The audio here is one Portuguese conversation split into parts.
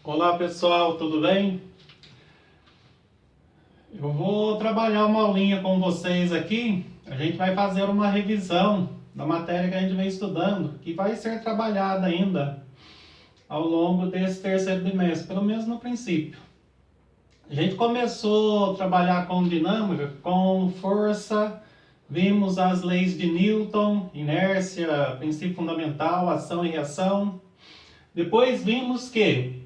Olá pessoal, tudo bem? Eu vou trabalhar uma aulinha com vocês aqui. A gente vai fazer uma revisão da matéria que a gente vem estudando, que vai ser trabalhada ainda ao longo desse terceiro bimestre, pelo menos no princípio. A gente começou a trabalhar com dinâmica, com força, vimos as leis de Newton, inércia, princípio fundamental, ação e reação. Depois vimos que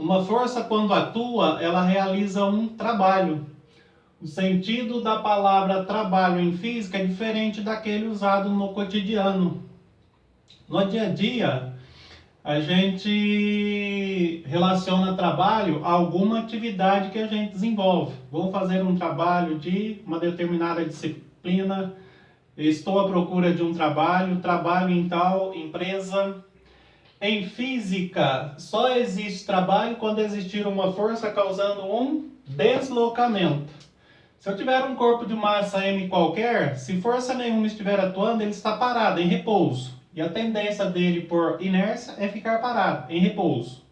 uma força, quando atua, ela realiza um trabalho. O sentido da palavra trabalho em física é diferente daquele usado no cotidiano. No dia a dia, a gente relaciona trabalho a alguma atividade que a gente desenvolve. Vou fazer um trabalho de uma determinada disciplina, estou à procura de um trabalho, trabalho em tal empresa. Em física, só existe trabalho quando existir uma força causando um deslocamento. Se eu tiver um corpo de massa m qualquer, se força nenhuma estiver atuando, ele está parado, em repouso. E a tendência dele por inércia é ficar parado, em repouso.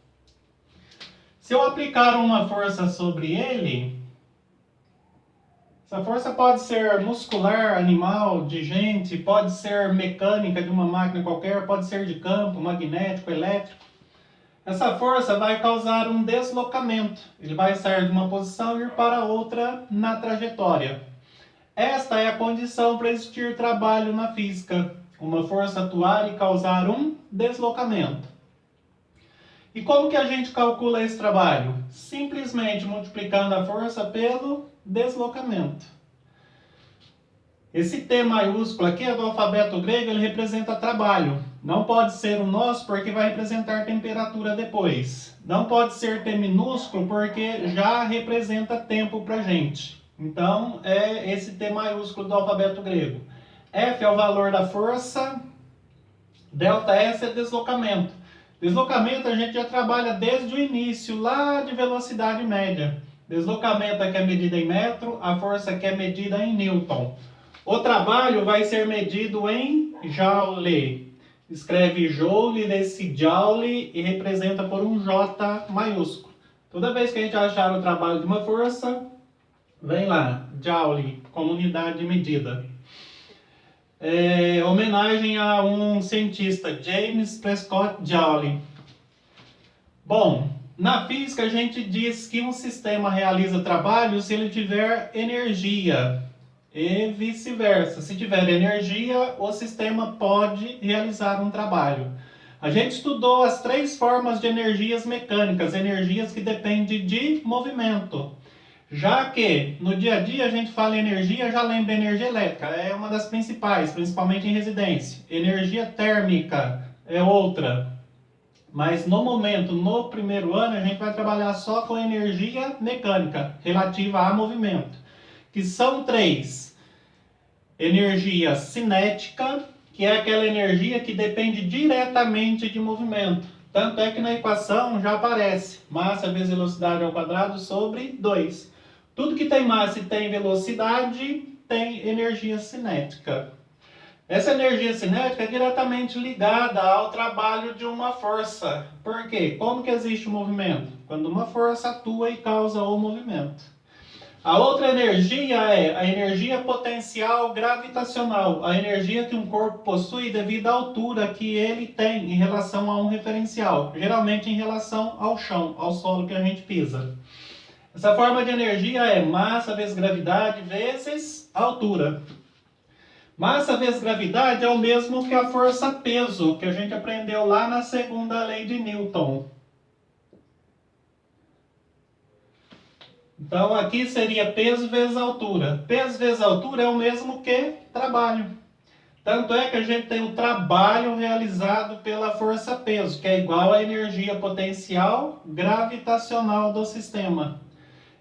Se eu aplicar uma força sobre ele, essa força pode ser muscular, animal, de gente, pode ser mecânica de uma máquina qualquer, pode ser de campo, magnético, elétrico. Essa força vai causar um deslocamento. Ele vai sair de uma posição e ir para outra na trajetória. Esta é a condição para existir trabalho na física. Uma força atuar e causar um deslocamento. E como que a gente calcula esse trabalho? Simplesmente multiplicando a força pelo deslocamento. Esse T maiúsculo aqui é do alfabeto grego, ele representa trabalho. Não pode ser o nosso porque vai representar temperatura depois. Não pode ser T minúsculo porque já representa tempo para a gente. Então é esse T maiúsculo do alfabeto grego. F é o valor da força, ΔS é deslocamento. Deslocamento a gente já trabalha desde o início, lá de velocidade média. Deslocamento aqui é medida em metro, a força aqui é medida em newton. O trabalho vai ser medido em joule. Escreve joule desse joule e representa por um J maiúsculo. Toda vez que a gente achar o trabalho de uma força, vem lá, joule, como unidade de medida. Homenagem a um cientista, James Prescott Joule. Bom, na física a gente diz que um sistema realiza trabalho se ele tiver energia. E vice-versa. Se tiver energia, o sistema pode realizar um trabalho. A gente estudou as 3 formas de energias mecânicas, energias que dependem de movimento. Já que no dia a dia a gente fala em energia, já lembra energia elétrica, é uma das principais, principalmente em residência. Energia térmica é outra. Mas no momento, no primeiro ano, a gente vai trabalhar só com energia mecânica, relativa a movimento. Que são 3. Energia cinética, que é aquela energia que depende diretamente de movimento. Tanto é que na equação já aparece massa vezes velocidade ao quadrado sobre 2. Tudo que tem massa e tem velocidade tem energia cinética. Essa energia cinética é diretamente ligada ao trabalho de uma força. Por quê? Como que existe o movimento? Quando uma força atua e causa o movimento. A outra energia é a energia potencial gravitacional, a energia que um corpo possui devido à altura que ele tem em relação a um referencial, geralmente em relação ao chão, ao solo que a gente pisa. Essa forma de energia é massa vezes gravidade vezes altura. Massa vezes gravidade é o mesmo que a força-peso, que a gente aprendeu lá na segunda lei de Newton. Então aqui seria peso vezes altura. Peso vezes altura é o mesmo que trabalho. Tanto é que a gente tem o trabalho realizado pela força-peso, que é igual à energia potencial gravitacional do sistema.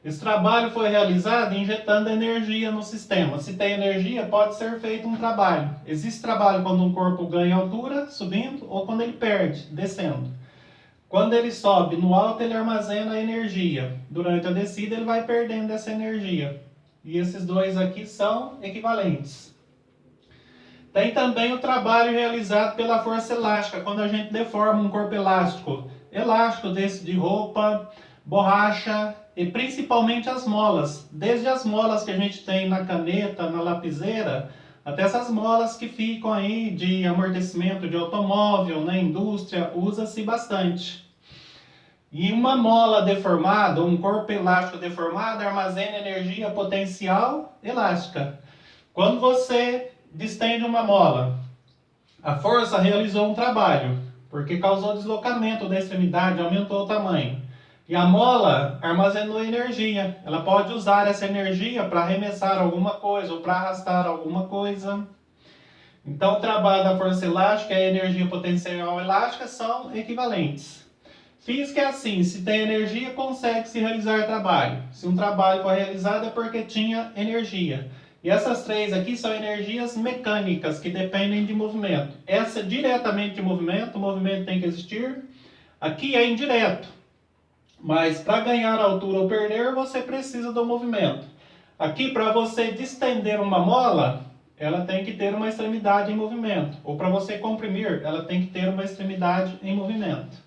Esse trabalho foi realizado injetando energia no sistema. Se tem energia, pode ser feito um trabalho. Existe trabalho quando um corpo ganha altura, subindo, ou quando ele perde, descendo. Quando ele sobe no alto, ele armazena energia. Durante a descida, ele vai perdendo essa energia. E esses dois aqui são equivalentes. Tem também o trabalho realizado pela força elástica, quando a gente deforma um corpo elástico. elástico desse de roupa, borracha e principalmente as molas. Desde as molas que a gente tem na caneta, na lapiseira, até essas molas que ficam aí de amortecimento de automóvel, na indústria, usa-se bastante. E uma mola deformada, um corpo elástico deformado, armazena energia potencial elástica. Quando você distende uma mola, a força realizou um trabalho, porque causou deslocamento da extremidade, aumentou o tamanho. E a mola armazenou energia. Ela pode usar essa energia para arremessar alguma coisa ou para arrastar alguma coisa. Então, o trabalho da força elástica e a energia potencial elástica são equivalentes. Física é assim, se tem energia, consegue-se realizar trabalho. Se um trabalho foi realizado é porque tinha energia. E essas três aqui são energias mecânicas, que dependem de movimento. Essa é diretamente de movimento, o movimento tem que existir. Aqui é indireto, mas para ganhar altura ou perder, você precisa do movimento. Aqui, para você distender uma mola, ela tem que ter uma extremidade em movimento. Ou para você comprimir, ela tem que ter uma extremidade em movimento.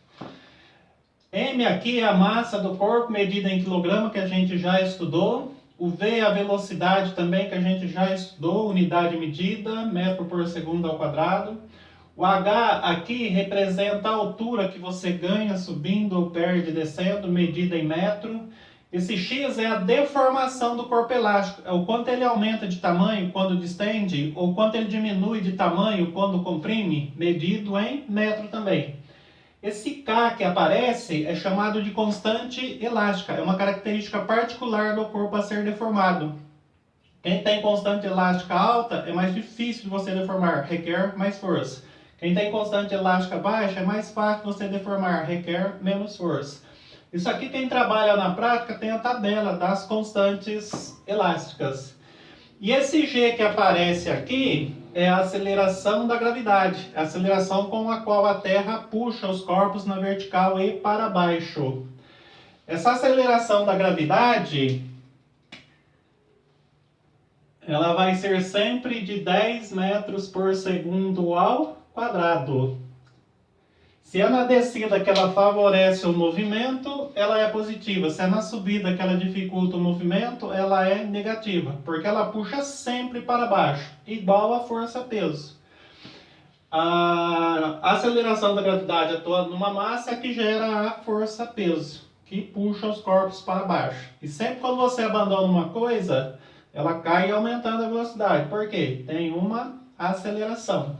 M aqui é a massa do corpo medida em quilograma, que a gente já estudou. O V é a velocidade também, que a gente já estudou, unidade medida, metro por segundo ao quadrado. O H aqui representa a altura que você ganha subindo ou perde descendo, medida em metro. Esse X é a deformação do corpo elástico, é o quanto ele aumenta de tamanho quando distende, ou quanto ele diminui de tamanho quando comprime, medido em metro também. Esse K que aparece é chamado de constante elástica, é uma característica particular do corpo a ser deformado. Quem tem constante elástica alta é mais difícil de você deformar, requer mais força. Quem tem constante elástica baixa é mais fácil de você deformar, requer menos força. Isso aqui, quem trabalha na prática, tem a tabela das constantes elásticas. E esse G que aparece aqui é a aceleração da gravidade, a aceleração com a qual a Terra puxa os corpos na vertical e para baixo. Essa aceleração da gravidade, ela vai ser sempre de 10 metros por segundo ao quadrado. Se é na descida que ela favorece o movimento, ela é positiva. Se é na subida que ela dificulta o movimento, ela é negativa, porque ela puxa sempre para baixo, igual a força-peso. A aceleração da gravidade atuando numa massa é que gera a força-peso, que puxa os corpos para baixo. E sempre quando você abandona uma coisa, ela cai aumentando a velocidade. Por quê? Tem uma aceleração.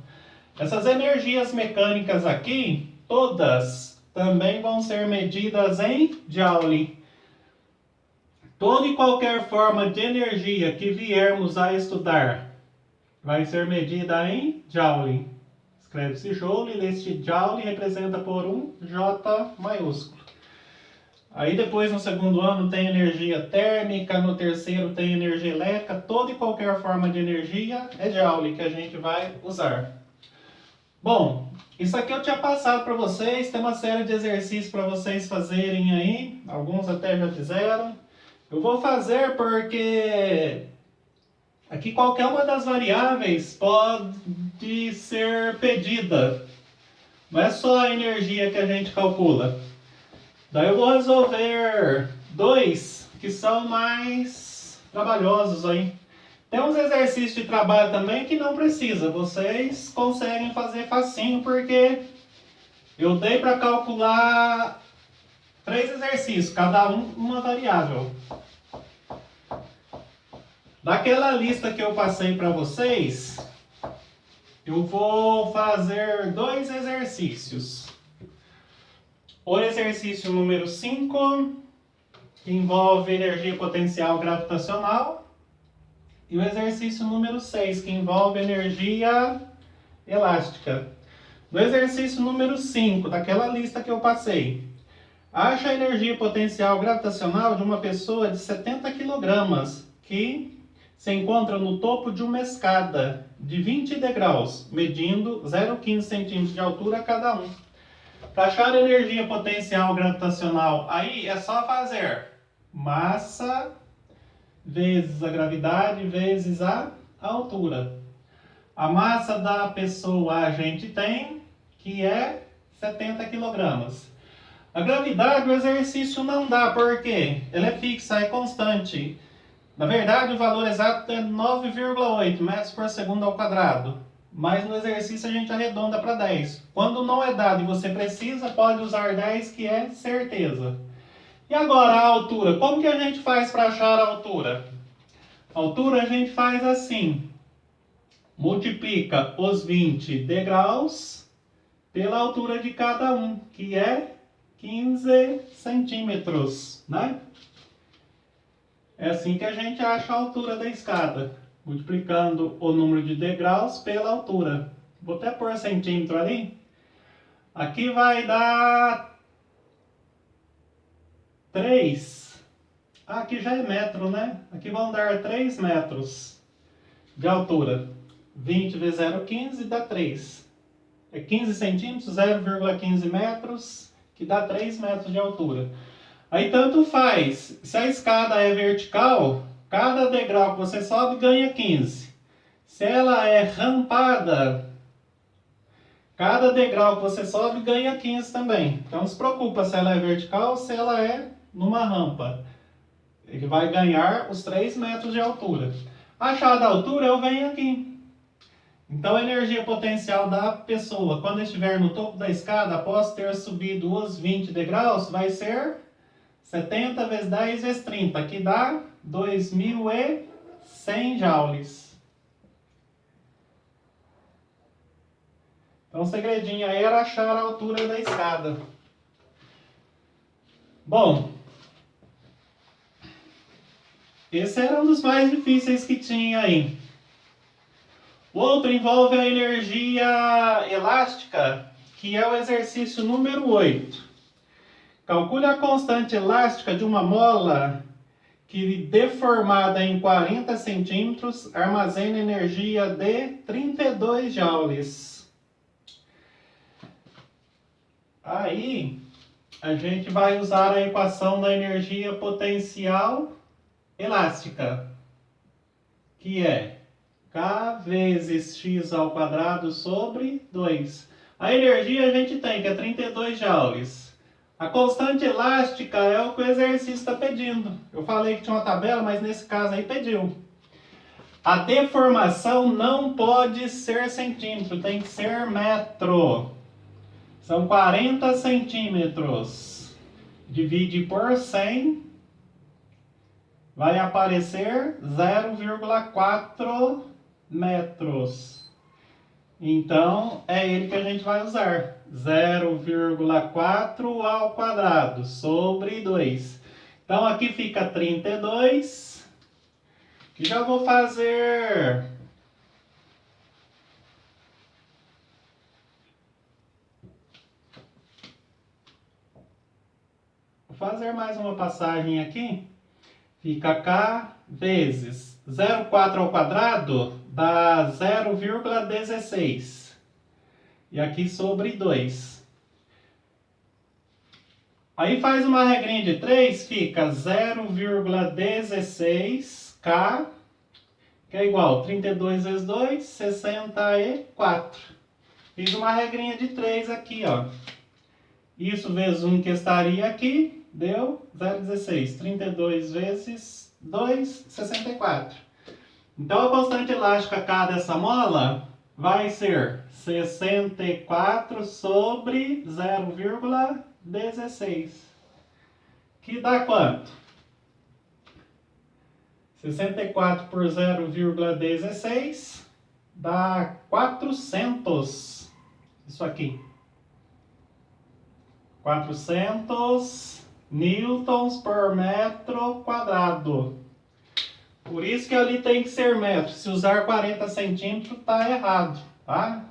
Essas energias mecânicas aqui, todas também vão ser medidas em Joule. Toda e qualquer forma de energia que viermos a estudar vai ser medida em Joule. Escreve-se Joule, este Joule representa por um J maiúsculo. Aí depois no segundo ano tem energia térmica, no terceiro tem energia elétrica, toda e qualquer forma de energia é Joule que a gente vai usar. Bom, isso aqui eu tinha passado para vocês, tem uma série de exercícios para vocês fazerem aí, alguns até já fizeram. Eu vou fazer porque aqui qualquer uma das variáveis pode ser pedida, não é só a energia que a gente calcula. Daí eu vou resolver dois que são mais trabalhosos aí. Tem uns exercícios de trabalho também que não precisa, vocês conseguem fazer facinho, porque eu dei para calcular 3 exercícios, cada um uma variável. Daquela lista que eu passei para vocês, eu vou fazer 2 exercícios. O exercício número 5, que envolve energia potencial gravitacional. E o exercício número 6, que envolve energia elástica. No exercício número 5, daquela lista que eu passei, acha a energia potencial gravitacional de uma pessoa de 70 kg, que se encontra no topo de uma escada de 20 degraus, medindo 0,15 centímetros de altura cada um. Para achar a energia potencial gravitacional, aí é só fazer massa vezes a gravidade vezes a altura. A massa da pessoa a gente tem, que é 70 kg. A gravidade, o exercício não dá, porque ela é fixa, é constante. Na verdade, o valor exato é 9,8 metros por segundo ao quadrado. Mas no exercício a gente arredonda para 10. Quando não é dado e você precisa, pode usar 10, que é certeza. E agora a altura. Como que a gente faz para achar a altura? A altura a gente faz assim. Multiplica os 20 degraus pela altura de cada um, que é 15 centímetros, né? É assim que a gente acha a altura da escada, multiplicando o número de degraus pela altura. Vou até pôr centímetro ali. Aqui vai dar 3. Aqui já é metro, né? Aqui vão dar 3 metros de altura. 20 vezes 0,15 dá 3. É 15 centímetros, 0,15 metros, que dá 3 metros de altura. Aí tanto faz, se a escada é vertical, cada degrau que você sobe ganha 15. Se ela é rampada, cada degrau que você sobe ganha 15 também. Então não se preocupa se ela é vertical ou se ela é numa rampa. Ele vai ganhar os 3 metros de altura. Achada a altura, eu venho aqui. Então a energia potencial da pessoa, quando estiver no topo da escada, após ter subido os 20 degraus, vai ser 70 vezes 10 vezes 30, que dá 2.100 joules. Então o segredinho aí era achar a altura da escada. Bom, esse era um dos mais difíceis que tinha aí. O outro envolve a energia elástica, que é o exercício número 8. Calcule a constante elástica de uma mola que, deformada em 40 centímetros, armazena energia de 32 joules. Aí, a gente vai usar a equação da energia potencial elástica, que é K vezes x ao quadrado sobre 2. A energia a gente tem, que é 32 joules. A constante elástica é o que o exercício está pedindo. Eu falei que tinha uma tabela, mas nesse caso aí pediu. A deformação não pode ser centímetro, tem que ser metro. São 40 centímetros. Divide por 100. Vai aparecer 0,4 metros. Então, é ele que a gente vai usar. 0,4 ao quadrado sobre 2. Então, aqui fica 32. Que já vou fazer... Vou fazer mais uma passagem aqui. Fica K vezes 0,4 ao quadrado dá 0,16. E aqui sobre 2. Aí faz uma regrinha de 3, fica 0,16K, que é igual a 32 vezes 2, 64. Fiz uma regrinha de 3 aqui, ó. Isso vezes 1 que estaria aqui, deu 0,16. 32 vezes 2, 64. Então a constante elástica K dessa mola vai ser 64 sobre 0,16. Que dá quanto? 64 por 0,16 dá 400. Isso aqui. 400 newtons por metro quadrado. Por isso que ali tem que ser metro. Se usar 40 centímetros, tá errado, tá?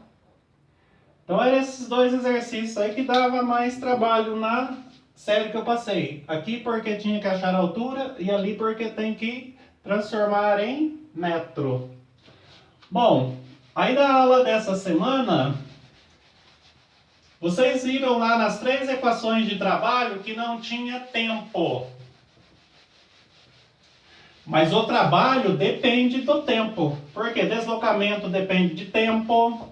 Então eram esses dois exercícios aí que dava mais trabalho na série que eu passei. Aqui porque tinha que achar a altura e ali porque tem que transformar em metro. Bom, aí da aula dessa semana, vocês viram lá nas 3 equações de trabalho que não tinha tempo. Mas o trabalho depende do tempo. Porque deslocamento depende de tempo.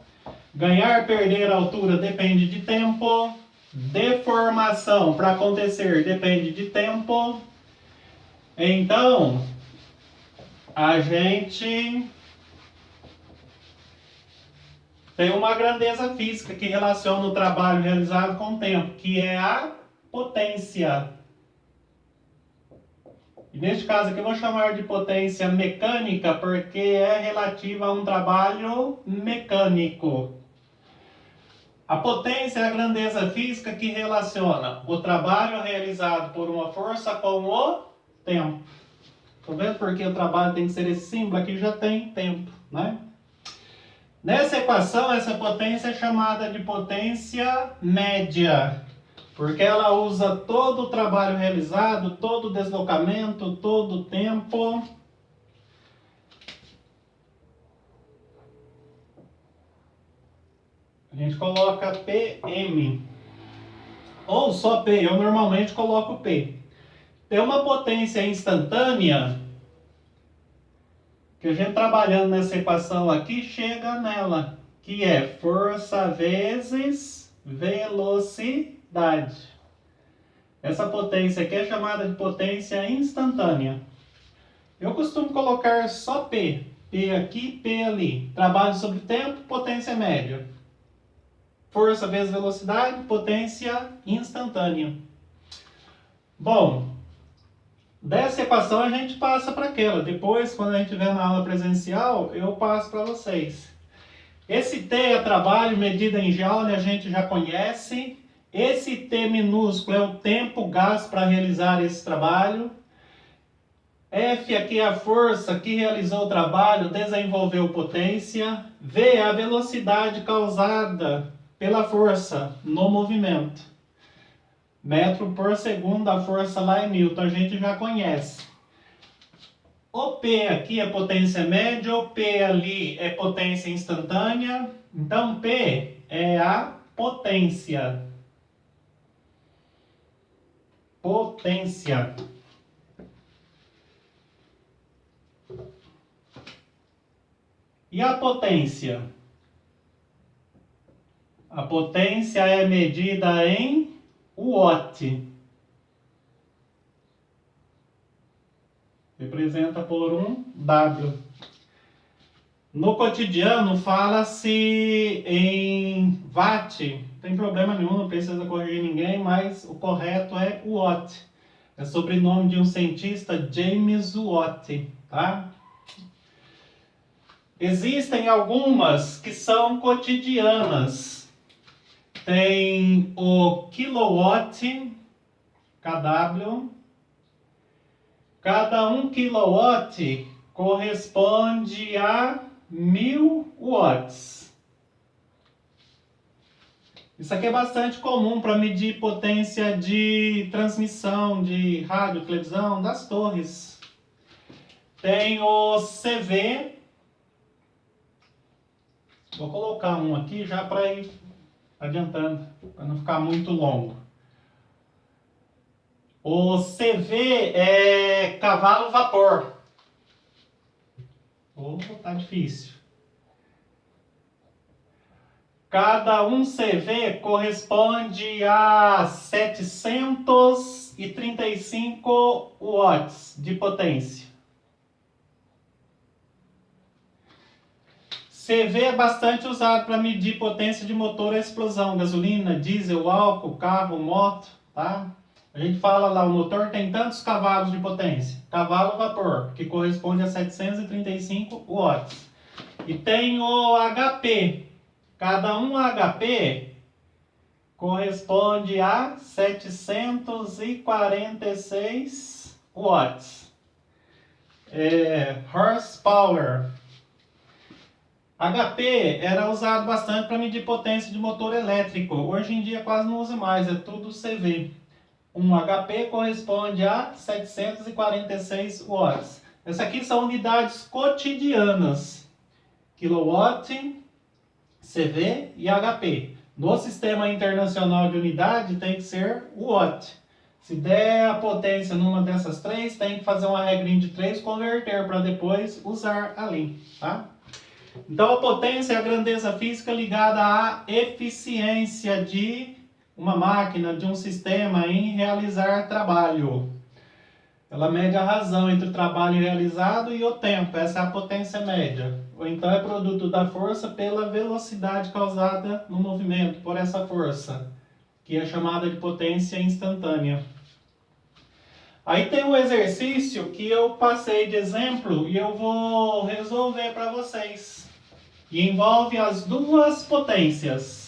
Ganhar, perder altura depende de tempo. deformação para acontecer depende de tempo. Então, a gente tem uma grandeza física que relaciona o trabalho realizado com o tempo, que é a potência. E neste caso aqui eu vou chamar de potência mecânica porque é relativa a um trabalho mecânico. A potência é a grandeza física que relaciona o trabalho realizado por uma força com o tempo. Estão vendo por que o trabalho tem que ser esse símbolo? Aqui já tem tempo, né? Nessa equação, essa potência é chamada de potência média, porque ela usa todo o trabalho realizado, todo o deslocamento, todo o tempo. A gente coloca PM, ou só P, eu normalmente coloco P. Tem uma potência instantânea, que a gente trabalhando nessa equação aqui, chega nela, que é força vezes velocidade. Essa potência aqui é chamada de potência instantânea. Eu costumo colocar só P. P aqui, P ali. Trabalho sobre tempo, potência média. Força vezes velocidade, potência instantânea. Bom, dessa equação a gente passa para aquela. Depois, quando a gente tiver na aula presencial, eu passo para vocês. Esse T é trabalho, medida em joule, a gente já conhece. Esse T minúsculo é o tempo gasto para realizar esse trabalho. F aqui é a força que realizou o trabalho, desenvolveu potência. V é a velocidade causada pela força no movimento. Metro por segundo, a força lá é Newton, a gente já conhece. O P aqui é potência média, o P ali é potência instantânea. Então, P é a potência. Potência. E a potência? A potência é medida em watt. Representa por um W. No cotidiano fala-se em watt. Não tem problema nenhum, não precisa corrigir ninguém, mas o correto é watt. É sobrenome de um cientista, James Watt, tá? Existem algumas que são cotidianas. Tem o kilowatt, kW. Cada 1 kW corresponde a 1000 watts. Isso aqui é bastante comum para medir potência de transmissão de rádio, televisão, das torres. Tem o CV. Vou colocar um aqui já para ir adiantando, para não ficar muito longo. O CV é cavalo-vapor. Tá difícil. Cada 1 CV corresponde a 735 watts de potência. CV é bastante usado para medir potência de motor a explosão, gasolina, diesel, álcool, carro, moto, tá? A gente fala lá, o motor tem tantos cavalos de potência. Cavalo-vapor, que corresponde a 735 watts. E tem o HP. Cada 1 HP corresponde a 746 watts. Horsepower. HP era usado bastante para medir potência de motor elétrico. Hoje em dia quase não usa mais, é tudo CV. 1 HP corresponde a 746 watts. Essas aqui são unidades cotidianas. Kilowatt, CV e HP. No sistema internacional de unidade tem que ser watt. Se der a potência numa dessas três, tem que fazer uma regrinha de 3, converter para depois usar ali, tá? Então a potência é a grandeza física ligada à eficiência de uma máquina, de um sistema em realizar trabalho. Ela mede a razão entre o trabalho realizado e o tempo, essa é a potência média. Ou então é produto da força pela velocidade causada no movimento por essa força, que é chamada de potência instantânea. Aí tem um exercício que eu passei de exemplo e eu vou resolver para vocês. E envolve as duas potências.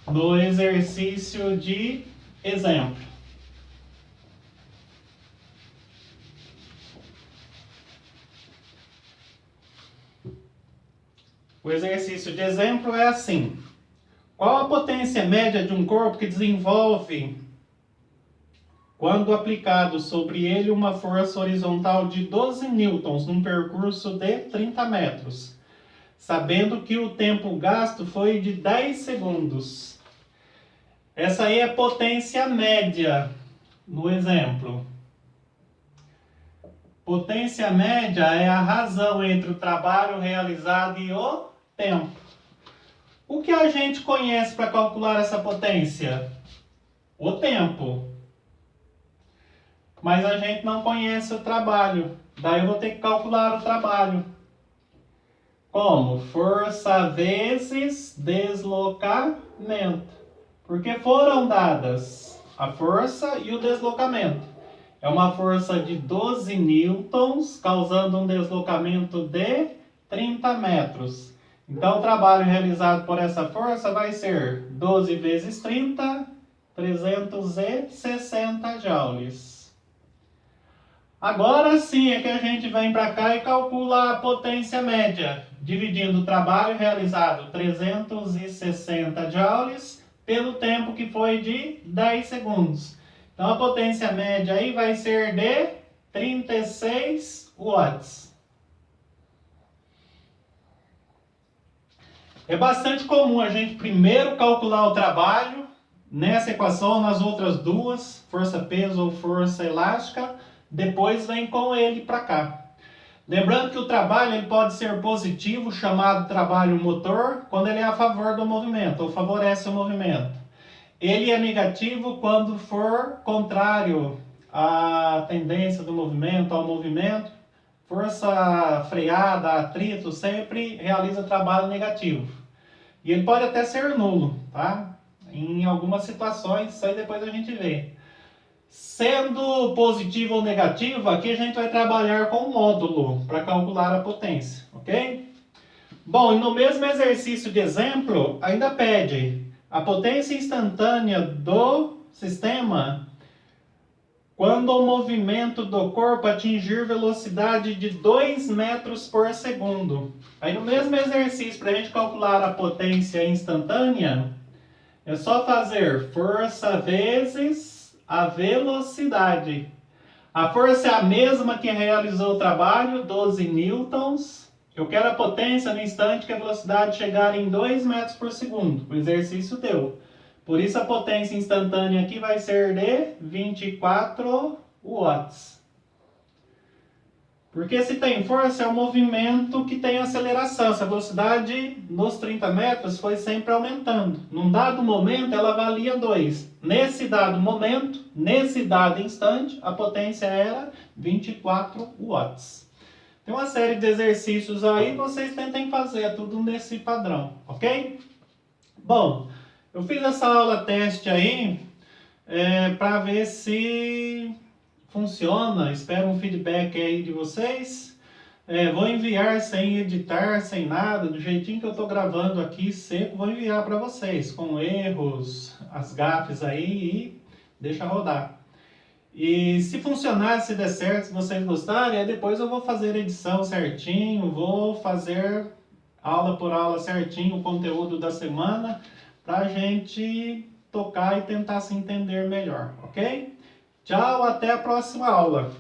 No exercício de exemplo. O exercício de exemplo é assim. Qual a potência média de um corpo que desenvolve quando aplicado sobre ele uma força horizontal de 12 newtons num percurso de 30 metros, sabendo que o tempo gasto foi de 10 segundos? Essa aí é a potência média no exemplo. Potência média é a razão entre o trabalho realizado e o tempo. O que a gente conhece para calcular essa potência? O tempo. Mas a gente não conhece o trabalho. Daí eu vou ter que calcular o trabalho. Como? Força vezes deslocamento. Porque foram dadas a força e o deslocamento. É uma força de 12 newtons, causando um deslocamento de 30 metros. Então, o trabalho realizado por essa força vai ser 12 vezes 30, 360 joules. Agora sim é que a gente vem para cá e calcula a potência média, dividindo o trabalho realizado, 360 joules, pelo tempo que foi de 10 segundos. Então a potência média aí vai ser de 36 watts. É bastante comum a gente primeiro calcular o trabalho nessa equação, nas outras duas, força-peso ou força elástica, depois vem com ele para cá. Lembrando que o trabalho ele pode ser positivo, chamado trabalho motor, quando ele é a favor do movimento, ou favorece o movimento. Ele é negativo quando for contrário à tendência do movimento, ao movimento. Força freada, atrito, sempre realiza trabalho negativo. E ele pode até ser nulo, tá? Em algumas situações, isso aí depois a gente vê. Sendo positivo ou negativo, aqui a gente vai trabalhar com o módulo para calcular a potência, ok? Bom, e no mesmo exercício de exemplo, ainda pede a potência instantânea do sistema quando o movimento do corpo atingir velocidade de 2 metros por segundo. Aí no mesmo exercício, para a gente calcular a potência instantânea, é só fazer força vezes a velocidade. A força é a mesma que realizou o trabalho, 12 newtons. Eu quero a potência no instante que a velocidade chegar em 2 metros por segundo. O exercício deu. Por isso a potência instantânea aqui vai ser de 24 watts. Porque se tem força é um movimento que tem aceleração. Essa velocidade nos 30 metros foi sempre aumentando. Num dado momento ela valia 2. Nesse dado momento, nesse dado instante, a potência era 24 watts. Tem uma série de exercícios aí, vocês tentem fazer tudo nesse padrão, ok? Bom, eu fiz essa aula teste aí para ver se funciona. Espero um feedback aí de vocês. Vou enviar sem editar, sem nada, do jeitinho que eu estou gravando aqui, seco, vou enviar para vocês, com erros, as gafes aí e deixa rodar. E se funcionar, se der certo, se vocês gostarem, depois eu vou fazer edição certinho, vou fazer aula por aula certinho o conteúdo da semana, para a gente tocar e tentar se entender melhor, ok? Tchau, até a próxima aula!